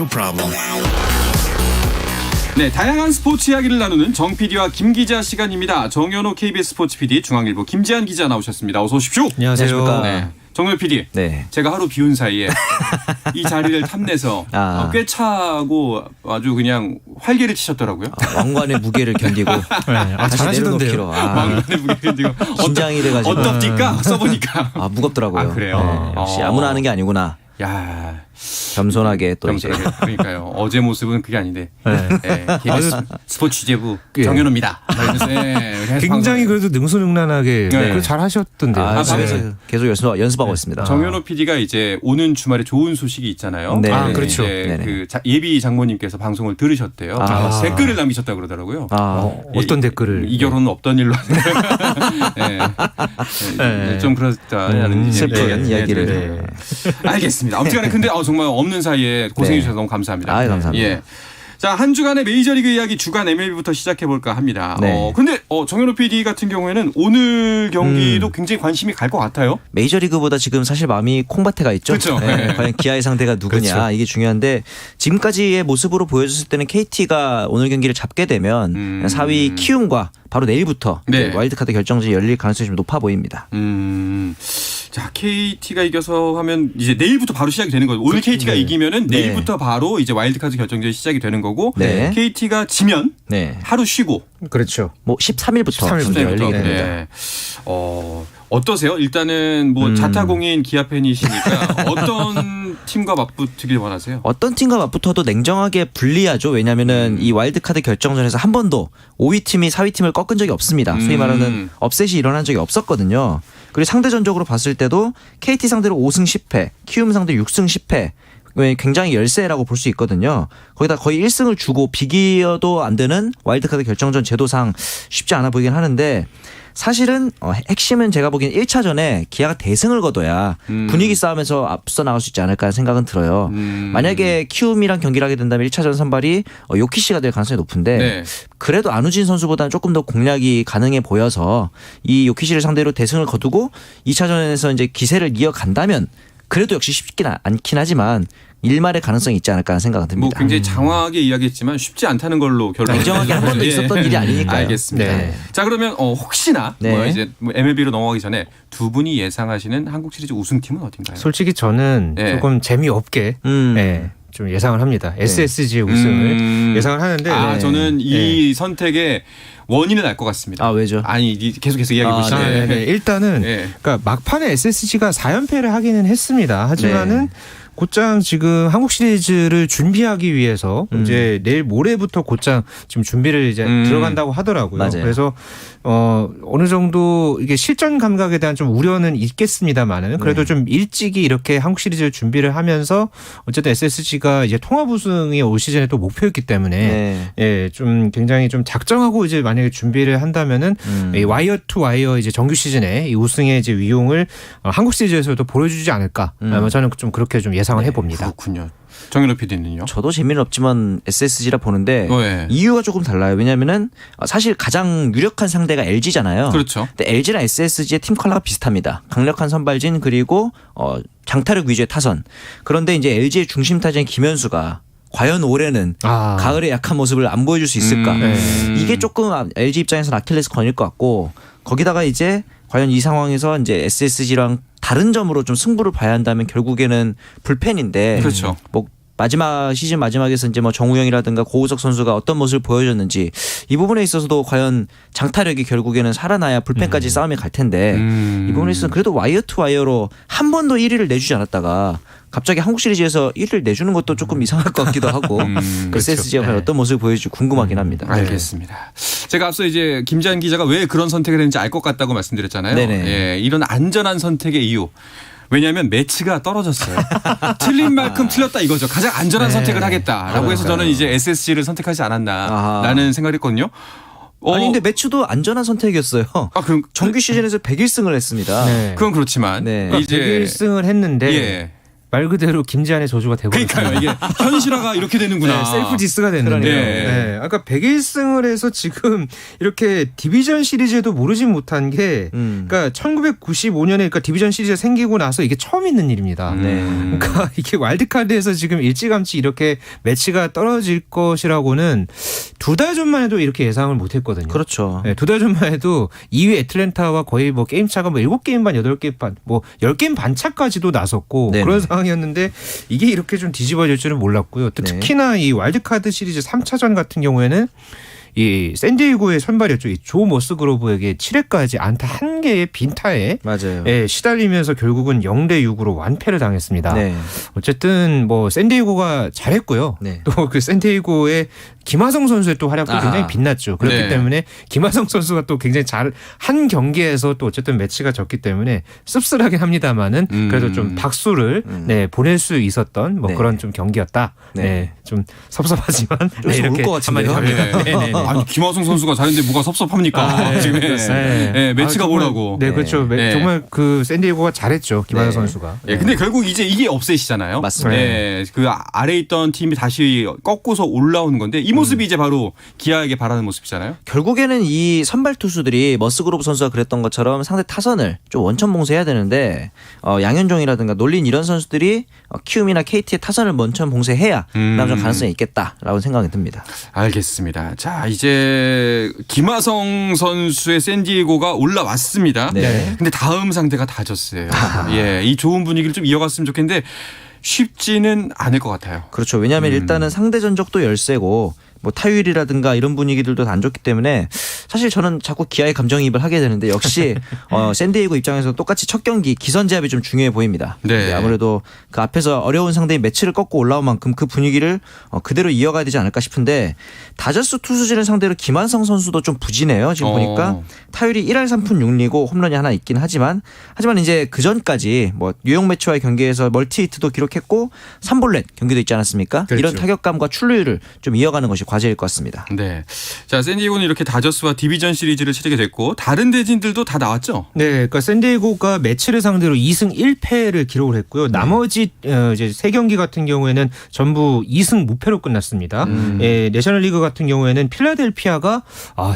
No problem. 네, 다양한 스포츠 이야기를 나누는 정 PD와 김 기자 시간입니다. 정현호 KBS 스포츠 PD, 중앙일보 김지한 기자 나오셨습니다. 어서 오십시오. 안녕하세요. 네. 정현호 PD, 네. 제가 하루 비운 사이에 이 자리를 탐내서 꽤 차고 아주 그냥 활개를 치셨더라고요. 왕관의 무게를 견디고 다시 잘하시던데요. 내려놓기로. 왕관의 무게를 견디고 긴장이 돼가지고. 어떻디까 써보니까. 무겁더라고요. 아, 그래요? 네, 역시 아무나 하는 게 아니구나. 야, 겸손하게 또 이제. 그러니까요. 어제 모습은 그게 아닌데. 네. 네, KBS 스포츠 취재부 예. 정현호입니다. 굉장히 그래도 능수능란하게 네. 잘 하셨던데요. 방에서 계속 연습하고 있습니다. 정현호 PD가 이제 오는 주말에 좋은 소식이 있잖아요. 네. 그렇죠. 이제 네네. 그 예비 장모님께서 방송을 들으셨대요. 댓글을 남기셨다고 그러더라고요. 어떤 댓글을? 이 결혼은 없던 일로 하는. 네. 네. 좀 그렇다는 슬픈 이야기를. 네. 알겠습니다. 아무튼간에 근데 정말 없는 사이에 고생해 네. 주셔서 너무 감사합니다. 감사합니다. 예. 자, 한 주간의 메이저리그 이야기 주간 MLB부터 시작해 볼까 합니다. 네. 근데 정현호 PD 같은 경우에는 오늘 경기도 굉장히 관심이 갈 것 같아요. 메이저리그보다 지금 사실 마음이 콩밭에가 있죠. 그렇죠. 네, 과연 기아의 상대가 누구냐 그렇죠. 이게 중요한데 지금까지의 모습으로 보여줬을 때는 KT가 오늘 경기를 잡게 되면 4위 키움과 바로 내일부터 네. 와일드카드 결정전이 열릴 가능성이 좀 높아 보입니다. 자, KT가 이겨서 하면 이제 내일부터 바로 시작이 되는 거죠. 오늘 KT가 이기면은 네. 내일부터 바로 이제 와일드카드 결정전이 시작이 되는 거고 네. KT가 지면 네. 하루 쉬고 그렇죠. 뭐 13일부터 13일부터 열리게 네. 됩니다. 어떠세요? 일단은 뭐 자타공인 기아 팬이시니까 어떤 팀과 맞붙기를 원하세요? 어떤 팀과 맞붙어도 냉정하게 불리하죠. 왜냐하면은 이 와일드카드 결정전에서 한 번도 5위 팀이 4위 팀을 꺾은 적이 없습니다. 소위 말하는 업셋이 일어난 적이 없었거든요. 그리고 상대전적으로 봤을 때도 KT 상대로 5승 10패, 키움 상대로 6승 10패. 굉장히 열세라고 볼 수 있거든요. 거기다 거의 1승을 주고 비기어도 안 되는 와일드카드 결정전 제도상 쉽지 않아 보이긴 하는데 사실은 핵심은 제가 보기엔 1차전에 기아가 대승을 거둬야 분위기 싸움에서 앞서 나갈 수 있지 않을까 생각은 들어요. 만약에 키움이랑 경기를 하게 된다면 1차전 선발이 요키시가 될 가능성이 높은데 네. 그래도 안우진 선수보다는 조금 더 공략이 가능해 보여서 이 요키시를 상대로 대승을 거두고 2차전에서 이제 기세를 이어간다면 그래도 역시 쉽긴 않긴 하지만 일말의 가능성이 있지 않을까 하는 생각은 듭니다. 뭐 굉장히 장황하게 이야기했지만 쉽지 않다는 걸로 결론. 냉정하게 한 번도 있었던 일이 아니니까요. 알겠습니다. 네. 자, 그러면 혹시나 네. 이제 MLB로 넘어가기 전에 두 분이 예상하시는 한국 시리즈 우승팀은 어딘가요? 솔직히 저는 네. 조금 재미없게 좀 예상을 합니다. SSG의 우승을 예상을 하는데 저는 이 선택의 원인을 알 것 같습니다. 왜죠? 아니, 계속 이야기 보시죠. 네. 일단은 네. 그러니까 막판에 SSG가 4연패를 하기는 했습니다. 하지만은 곧장 지금 한국 시리즈를 준비하기 위해서 이제 내일 모레부터 곧장 지금 준비를 이제 들어간다고 하더라고요. 맞아요. 그래서 어느 정도 이게 실전 감각에 대한 좀 우려는 있겠습니다만은 그래도 좀 일찍이 이렇게 한국 시리즈를 준비를 하면서 어쨌든 SSG가 이제 통합 우승이 올 시즌에 또 목표였기 때문에 좀 굉장히 좀 작정하고 이제 만약에 준비를 한다면은 이 와이어 투 와이어 이제 정규 시즌에 이 우승의 이제 위용을 한국 시리즈에서도 보여주지 않을까. 저는 좀 그렇게 좀 예상을 해봅니다. 그렇군요. 정현호 PD는요? 저도 재미는 없지만 SSG라 보는데 네. 이유가 조금 달라요. 왜냐하면은 사실 가장 유력한 상대가 LG잖아요. 그렇죠. 근데 LG랑 SSG의 팀 컬러가 비슷합니다. 강력한 선발진 그리고 장타력 위주의 타선. 그런데 이제 LG의 중심 타자인 김현수가 과연 올해는 가을의 약한 모습을 안 보여줄 수 있을까? 이게 조금 LG 입장에서는 아킬레스 건일 것 같고 거기다가 이제 과연 이 상황에서 이제 SSG랑 다른 점으로 좀 승부를 봐야 한다면 결국에는 불펜인데 그렇죠. 뭐 시즌 마지막에서 이제 뭐 정우영이라든가 고우석 선수가 어떤 모습을 보여줬는지 이 부분에 있어서도 과연 장타력이 결국에는 살아나야 불펜까지 싸움이 갈 텐데 이 부분에 있어서는 그래도 와이어 투 와이어로 한 번도 1위를 내주지 않았다가 갑자기 한국 시리즈에서 1위를 내주는 것도 조금 이상할 것 같기도 하고 SSG가 과연 어떤 모습을 보여줄지 궁금하긴 합니다. 알겠습니다. 제가 앞서 이제 김지한 기자가 왜 그런 선택을 했는지 알 것 같다고 말씀드렸잖아요. 네네. 예, 이런 안전한 선택의 이유. 왜냐하면 매치가 떨어졌어요. 틀린 만큼 틀렸다 이거죠. 가장 안전한 선택을 하겠다라고 해서 저는 이제 SSG를 선택하지 않았나라는 생각을 했거든요. 아니 근데 매치도 안전한 선택이었어요. 그럼 정규 시즌에서 101승을 했습니다. 그건 그렇지만 네. 이제 101승을 했는데 말 그대로 김지한의 저주가 되버렸어요. 그러니까요. 이게 현실화가 이렇게 되는구나. 네, 셀프 디스가 됐는데. 네. 아까 101승을 해서 지금 이렇게 디비전 시리즈에도 모르진 못한 게 그러니까 1995년에 그러니까 디비전 시리즈가 생기고 나서 이게 처음 있는 일입니다. 그러니까 이게 와일드카드에서 지금 일찌감치 이렇게 매치가 떨어질 것이라고는 2달 전만 해도 이렇게 예상을 못 했거든요. 그렇죠. 네, 2달 전만 해도 2위 애틀랜타와 거의 뭐 게임 차가 뭐 7게임 반, 8게임 반, 뭐 10게임 반 차까지도 나섰고 네네. 그런 상황이었는데 이게 이렇게 좀 뒤집어질 줄은 몰랐고요. 또 네. 특히나 이 와일드카드 시리즈 3차전 같은 경우에는 이 샌디에이고의 선발이었죠. 이 조 머스그로브에게 7회까지 안타 1개의 빈타에 맞아요. 예, 시달리면서 결국은 0대6으로 완패를 당했습니다. 네. 어쨌든 뭐 샌디에이고가 잘했고요. 네. 또 그 샌디에이고의 김하성 선수의 또 활약도 굉장히 빛났죠. 그렇기 네. 때문에 김하성 선수가 또 굉장히 잘 한 경기에서 또 어쨌든 매치가 졌기 때문에 씁쓸하긴 합니다만은 그래도 좀 박수를 네, 보낼 수 있었던 뭐 네. 그런 좀 경기였다. 네. 네. 좀 섭섭하지만 좀 네, 이렇게 울것 같은데요? 한마디 합니다. 네. 네, 네. 아니 김하성 선수가 잘했는데 뭐가 섭섭합니까? 지금 매치가 정말, 뭐라고. 네, 그렇죠. 네. 정말 그 샌디에고가 잘했죠. 김하성 네. 선수가. 예, 근데 결국 이제 이게 업셋이잖아요. 맞습니다. 네, 그 아래 있던 팀이 다시 꺾고서 올라오는 건데 이 모습이 이제 바로 기아에게 바라는 모습이잖아요. 결국에는 이 선발 투수들이 머스그로브 선수가 그랬던 것처럼 상대 타선을 좀 원천 봉쇄해야 되는데 양현종이라든가 놀린 이런 선수들이 키움이나 KT의 타선을 원천 봉쇄해야 남전 가능성이 있겠다라고 생각이 듭니다. 알겠습니다. 자, 이제 김하성 선수의 샌디에고가 올라왔습니다. 네. 근데 다음 상대가 다저스예요. 예, 이 좋은 분위기를 좀 이어갔으면 좋겠는데 쉽지는 않을 것 같아요. 그렇죠. 왜냐하면 일단은 상대 전적도 열세고 뭐 타율이라든가 이런 분위기들도 안 좋기 때문에 사실 저는 자꾸 기아의 감정이입을 하게 되는데 역시 샌디에이고 입장에서 똑같이 첫 경기 기선 제압이 좀 중요해 보입니다. 네. 아무래도 그 앞에서 어려운 상대인 매치를 꺾고 올라온 만큼 그 분위기를 그대로 이어가야 되지 않을까 싶은데 다저스 투수진을 상대로 김한성 선수도 좀 부진해요. 지금 보니까 타율이 1할 3푼 6리고 홈런이 하나 있긴 하지만 이제 그 전까지 뭐 뉴욕 매치와의 경기에서 멀티 히트도 기록했고 3볼넷 경기도 있지 않았습니까? 그렇죠. 이런 타격감과 출루율을 좀 이어가는 것이 과제일 것 같습니다. 네. 자, 샌디에고는 이렇게 다저스와 디비전 시리즈를 치르게 됐고 다른 대진들도 다 나왔죠. 네, 그러니까 샌디에고가 매치를 상대로 2승 1패를 기록을 했고요. 나머지 이제 세 경기 같은 경우에는 전부 2승 무패로 끝났습니다. 예, 내셔널리그 같은 경우에는 필라델피아가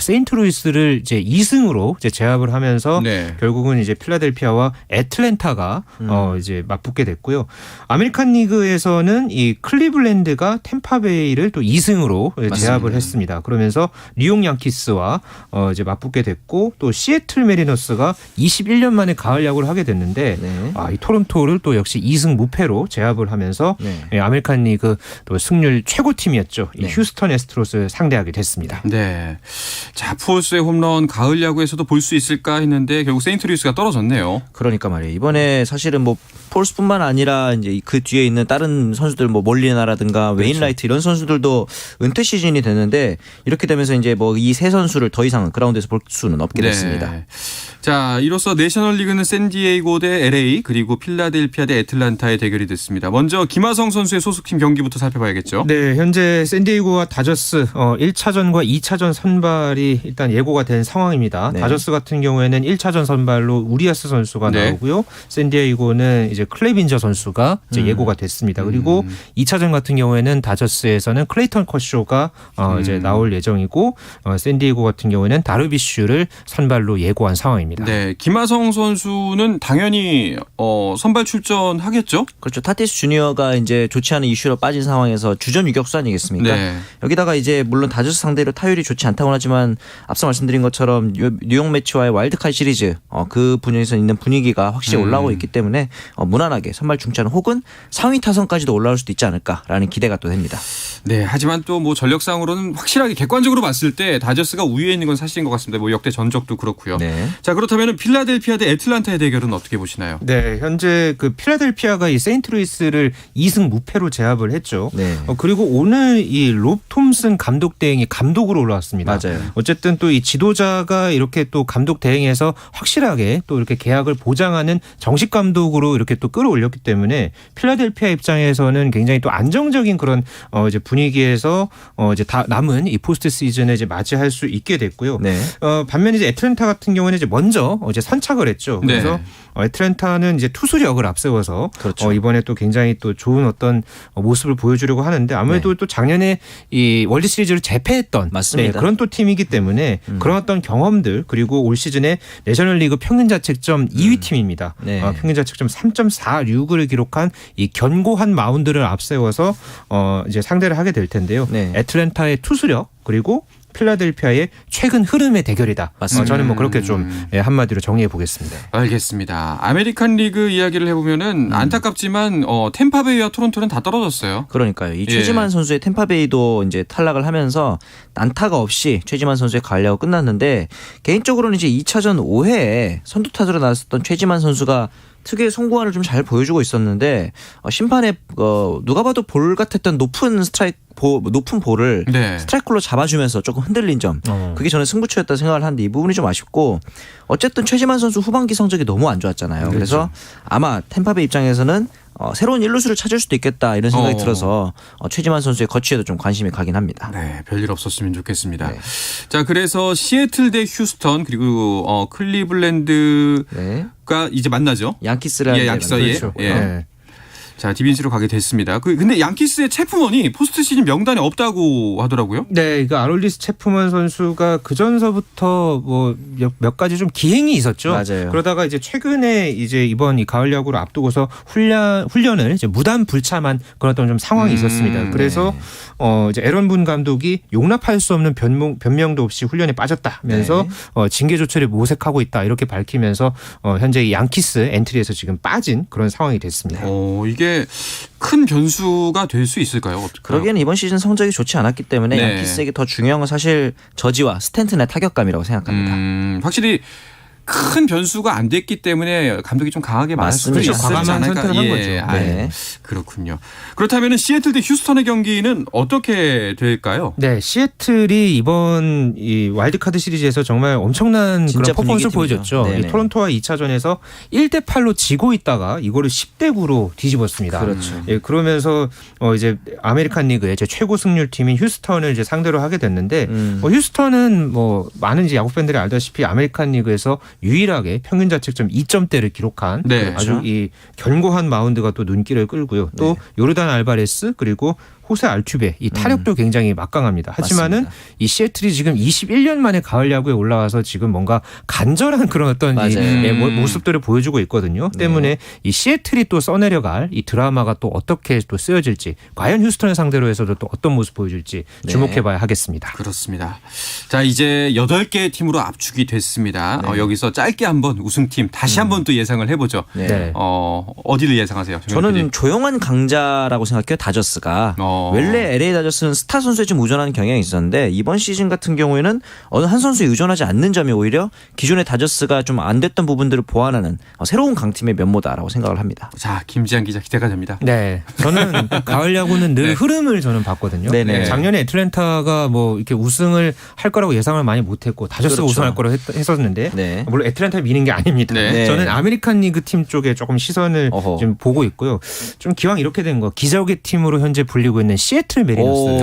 세인트루이스를 이제 2승으로 이제 제압을 하면서 네. 결국은 이제 필라델피아와 애틀랜타가 이제 맞붙게 됐고요. 아메리칸 리그에서는 이 클리블랜드가 템파베이를 또 2승으로 제압을 했습니다. 그러면서 뉴욕 양키스와 이제 맞붙게 됐고 또 시애틀 메리너스가 21년 만에 가을 야구를 하게 됐는데 네. 이 토론토를 또 역시 2승 무패로 제압을 하면서 네. 예, 아메리칸 리그 또 승률 최고팀이었죠. 이 네. 휴스턴 애스트로스를 상대하게 됐습니다. 네. 자, 푸올스의 홈런 가을 야구에서도 볼 수 있을까 했는데 결국 세인트루이스가 떨어졌네요. 그러니까 말이에요. 이번에 사실은 뭐 폴스뿐만 아니라 이제 그 뒤에 있는 다른 선수들 뭐 몰리나라든가 웨인라이트 이런 선수들도 은퇴 시즌이 됐는데 이렇게 되면서 이제 뭐 이 세 선수를 더 이상 그라운드에서 볼 수는 없게 됐습니다. 네. 자, 이로써 내셔널리그는 샌디에이고 대 LA 그리고 필라델피아 대 애틀란타의 대결이 됐습니다. 먼저 김하성 선수의 소속팀 경기부터 살펴봐야겠죠. 네, 현재 샌디에이고와 다저스 1차전과 2차전 선발이 일단 예고가 된 상황입니다. 네. 다저스 같은 경우에는 1차전 선발로 우리아스 선수가 네. 나오고요. 샌디에이고는 이제 클레빈저 선수가 이제 예고가 됐습니다. 그리고 2차전 같은 경우에는 다저스에서는 클레이턴 커쇼가 이제 나올 예정이고 샌디에이고 같은 경우에는 다르비슈를 선발로 예고한 상황입니다. 네, 김하성 선수는 당연히 선발 출전하겠죠. 그렇죠. 타티스 주니어가 이제 좋지 않은 이슈로 빠진 상황에서 주전 유격수 아니겠습니까? 네. 여기다가 이제 물론 다저스 상대로 타율이 좋지 않다고 하지만 앞서 말씀드린 것처럼 뉴욕 매치와의 와일드카드 시리즈 그 분야에서 있는 분위기가 확실히 올라오고 있기 때문에 무난하게 선발 중찬 혹은 상위 타선까지도 올라올 수도 있지 않을까라는 기대가 또 됩니다. 네, 하지만 또 뭐 전력상으로는 확실하게 객관적으로 봤을 때 다저스가 우위에 있는 건 사실인 것 같습니다. 뭐 역대 전적도 그렇고요. 네. 자, 그렇다면 필라델피아 대 애틀란타의 대결은 어떻게 보시나요? 네, 현재 그 필라델피아가 이 세인트루이스를 2승 무패로 제압을 했죠. 네. 그리고 오늘 이 롭 톰슨 감독 대행이 감독으로 올라왔습니다. 맞아요. 어쨌든 또 이 지도자가 이렇게 또 감독 대행해서 확실하게 또 이렇게 계약을 보장하는 정식 감독으로 이렇게 또 끌어올렸기 때문에 필라델피아 입장에서는 굉장히 또 안정적인 그런 이제 분위기에서 이제 다 남은 이 포스트 시즌에 이제 맞이할 수 있게 됐고요. 네. 반면에 이제 애틀랜타 같은 경우는 이제 먼저 이제 선착을 했죠. 그래서 네. 애틀랜타는 이제 투수력을 앞세워서 그렇죠. 이번에 또 굉장히 또 좋은 어떤 모습을 보여주려고 하는데 아무래도 또 작년에 이 월드 시리즈를 재패했던 맞습니다. 그런 또 팀이기 때문에 그런 어떤 경험들 그리고 올 시즌에 내셔널리그 평균 자책점 2위 팀입니다. 네. 평균 자책점 3.46을 기록한 이 견고한 마운드를 앞세워서 이제 상대를 하게 될 텐데요. 네. 애틀랜타의 투수력 그리고 필라델피아의 최근 흐름의 대결이다. 맞습니다. 저는 뭐 그렇게 좀 한마디로 정리해 보겠습니다. 알겠습니다. 아메리칸 리그 이야기를 해보면은 안타깝지만 템파베이와 토론토는 다 떨어졌어요. 그러니까요. 이 예. 최지만 선수의 템파베이도 이제 탈락을 하면서 난타가 없이 최지만 선수의 관리하고 끝났는데 개인적으로는 이제 2차전 5회에 선두 타자로 나왔었던 최지만 선수가 특유의 송구안을 좀 잘 보여주고 있었는데 심판에 누가 봐도 볼 같았던 높은 볼을 네. 스트라이크로 잡아주면서 조금 흔들린 점 그게 저는 승부처였다 생각을 하는데 이 부분이 좀 아쉽고 어쨌든 최지만 선수 후반기 성적이 너무 안 좋았잖아요. 그래서 아마 템파베이 입장에서는 새로운 일루수를 찾을 수도 있겠다 이런 생각이 들어서 최지만 선수의 거취에도 좀 관심이 가긴 합니다. 네, 별일 없었으면 좋겠습니다. 네. 자, 그래서 시애틀 대 휴스턴 그리고 클리블랜드가 네. 이제 만나죠. 양키스를 예, 양키스에. 그렇죠. 예. 네. 자, 디빈시로 가게 됐습니다. 근데 양키스의 체프먼이 포스트 시즌 명단에 없다고 하더라고요. 네, 이거 아롤리스 체프먼 선수가 그 전서부터 뭐 몇 가지 좀 기행이 있었죠. 맞아요. 그러다가 이제 최근에 이제 이번 이 가을 야구를 앞두고서 훈련을 이제 무단 불참한 그런 어떤 좀 상황이 있었습니다. 그래서 이제 에런 분 감독이 용납할 수 없는 변명도 없이 훈련에 빠졌다면서 징계 조치를 모색하고 있다 이렇게 밝히면서 현재 이 양키스 엔트리에서 지금 빠진 그런 상황이 됐습니다. 이게 큰 변수가 될 수 있을까요? 어떨까요? 그러기에는 이번 시즌 성적이 좋지 않았기 때문에 네. 양키스에게 더 중요한 건 사실 저지와 스탠튼의 타격감이라고 생각합니다. 확실히 큰 변수가 안 됐기 때문에 감독이 좀 강하게 말할 수도 맞습니다. 있지 과감한 않을까. 선택을 한 예, 거죠. 네. 그렇군요. 그렇다면 시애틀 대 휴스턴의 경기는 어떻게 될까요? 네, 시애틀이 이번 이 와일드카드 시리즈에서 정말 엄청난 진짜 그런 퍼포먼스를 분위기 보여줬죠. 팀이죠. 네네. 이 토론토와 2차전에서 1대 8로 지고 있다가 이거를 10대 9로 뒤집었습니다. 그렇죠. 예, 그러면서 이제 아메리칸 리그의 이제 최고 승률 팀인 휴스턴을 이제 상대로 하게 됐는데 휴스턴은 뭐 많은 이제 야구 팬들이 알다시피 아메리칸 리그에서 유일하게 평균 자책점 2점대를 기록한 네. 아주 이 견고한 마운드가 또 눈길을 끌고요. 또 요르단 알바레스 그리고 호세 알투베 이 타력도 굉장히 막강합니다. 하지만은 맞습니다. 이 시애틀이 지금 21년 만에 가을 야구에 올라와서 지금 뭔가 간절한 그런 어떤 이 맞아요. 모습들을 보여주고 있거든요. 때문에 이 시애틀이 또 써내려갈 이 드라마가 또 어떻게 또 쓰여질지 과연 휴스턴을 상대로 해서도 또 어떤 모습 보여줄지 주목해봐야 하겠습니다. 그렇습니다. 자, 이제 8개의 팀으로 압축이 됐습니다. 여기서 짧게 한번 우승팀 다시 한번 또 예상을 해보죠. 네. 어디를 예상하세요? 저는 조용한 강자라고 생각해요. 다저스가. 원래 LA 다저스는 스타 선수에 좀 의존하는 경향이 있었는데 이번 시즌 같은 경우에는 어느 한 선수에 의존하지 않는 점이 오히려 기존의 다저스가 좀 안 됐던 부분들을 보완하는 새로운 강팀의 면모다라고 생각을 합니다. 자, 김지한 기자 기대가 됩니다. 네, 저는 가을 야구는 늘 흐름을 저는 봤거든요. 네네. 작년에 애틀랜타가 뭐 이렇게 우승을 할 거라고 예상을 많이 못했고 다저스가 그렇죠. 우승할 거라고 했었는데 네. 물론 애틀랜타를 미는 게 아닙니다. 네. 저는 아메리칸 리그 팀 쪽에 조금 시선을 어허. 좀 보고 있고요. 좀 기왕 이렇게 된 거 기적의 팀으로 현재 불리고 있는 시애틀 메리너스를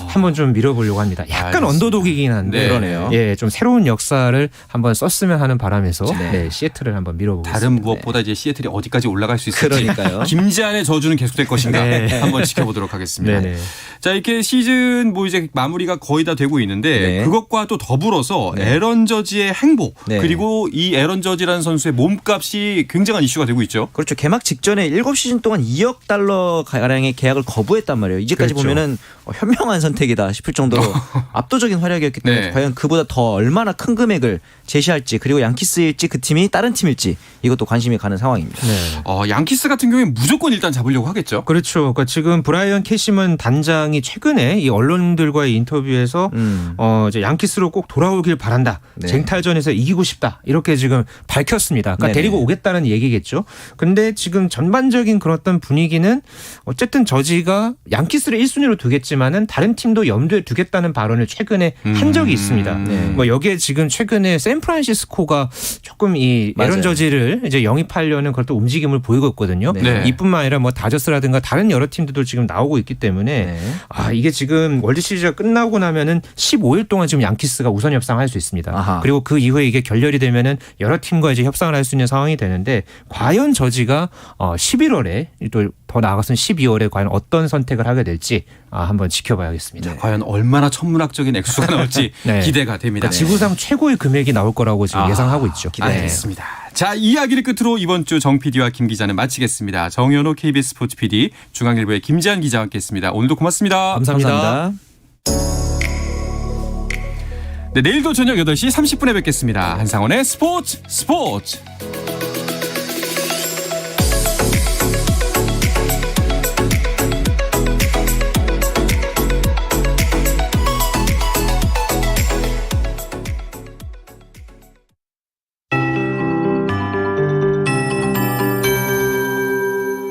한번 좀 밀어보려고 합니다. 약간 알겠습니다. 언더독이긴 한데 네. 그러네요. 예, 좀 새로운 역사를 한번 썼으면 하는 바람에서 네, 시애틀을 한번 밀어보겠습니다. 다른 무엇보다 이제 시애틀이 어디까지 올라갈 수 있을지 그러니까요. 김지한의 저주는 계속될 것인가 네. 한번 지켜보도록 하겠습니다. 네네. 자, 이렇게 시즌 뭐 이제 마무리가 거의 다 되고 있는데 네. 그것과 또 더불어서 네. 에런 저지의 행보 네. 그리고 이 에런 저지라는 선수의 몸값이 굉장한 이슈가 되고 있죠. 그렇죠. 개막 직전에 7시즌 동안 2억 달러 가량의 계약을 거부했단 말이에요. 이제까지 그렇죠. 보면은 현명한 선택이다 싶을 정도로 압도적인 활약이었기 때문에 네. 과연 그보다 더 얼마나 큰 금액을 제시할지 그리고 양키스일지 그 팀이 다른 팀일지 이것도 관심이 가는 상황입니다. 네. 양키스 같은 경우에 무조건 일단 잡으려고 하겠죠. 그렇죠. 그러니까 지금 브라이언 캐시먼 단장이 최근에 이 언론들과의 인터뷰에서 이제 양키스로 꼭 돌아오길 바란다. 네. 쟁탈전에서 이기고 싶다. 이렇게 지금 밝혔습니다. 그러니까 네네. 데리고 오겠다는 얘기겠죠. 근데 지금 전반적인 그런 어떤 분위기는 어쨌든 저지가 양키스를 1순위로 두겠지만은 다른 팀도 염두에 두겠다는 발언을 최근에 한 적이 있습니다. 네. 뭐 여기에 지금 최근에 샘 샌프란시스코가 조금 이 맞아요. 에런 저지를 이제 영입하려는 그런 또 움직임을 보이고 있거든요. 네. 이뿐만 아니라 뭐 다저스라든가 다른 여러 팀들도 지금 나오고 있기 때문에 네. 이게 지금 월드 시리즈가 끝나고 나면은 15일 동안 지금 양키스가 우선 협상할 수 있습니다. 아하. 그리고 그 이후에 이게 결렬이 되면은 여러 팀과 이제 협상을 할 수 있는 상황이 되는데 과연 저지가 11월에 또 더 나아가서는 12월에 과연 어떤 선택을 하게 될지 한번 지켜봐야겠습니다. 과연 얼마나 천문학적인 액수가 나올지 네. 기대가 됩니다. 지구상 최고의 금액이 나올 거라고 지금 예상하고 있죠. 알겠습니다. 자, 이야기를 끝으로 이번 주 정 PD와 김 기자는 마치겠습니다. 정현호 KBS 스포츠 PD, 중앙일보의 김지한 기자와 함께했습니다. 오늘도 고맙습니다. 감사합니다. 네, 내일도 저녁 8시 30분에 뵙겠습니다. 한상원의 스포츠.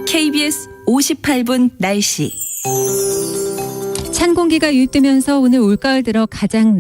KBS 58분 날씨. 찬 공기가 유입되면서 오늘 올가을 들어 가장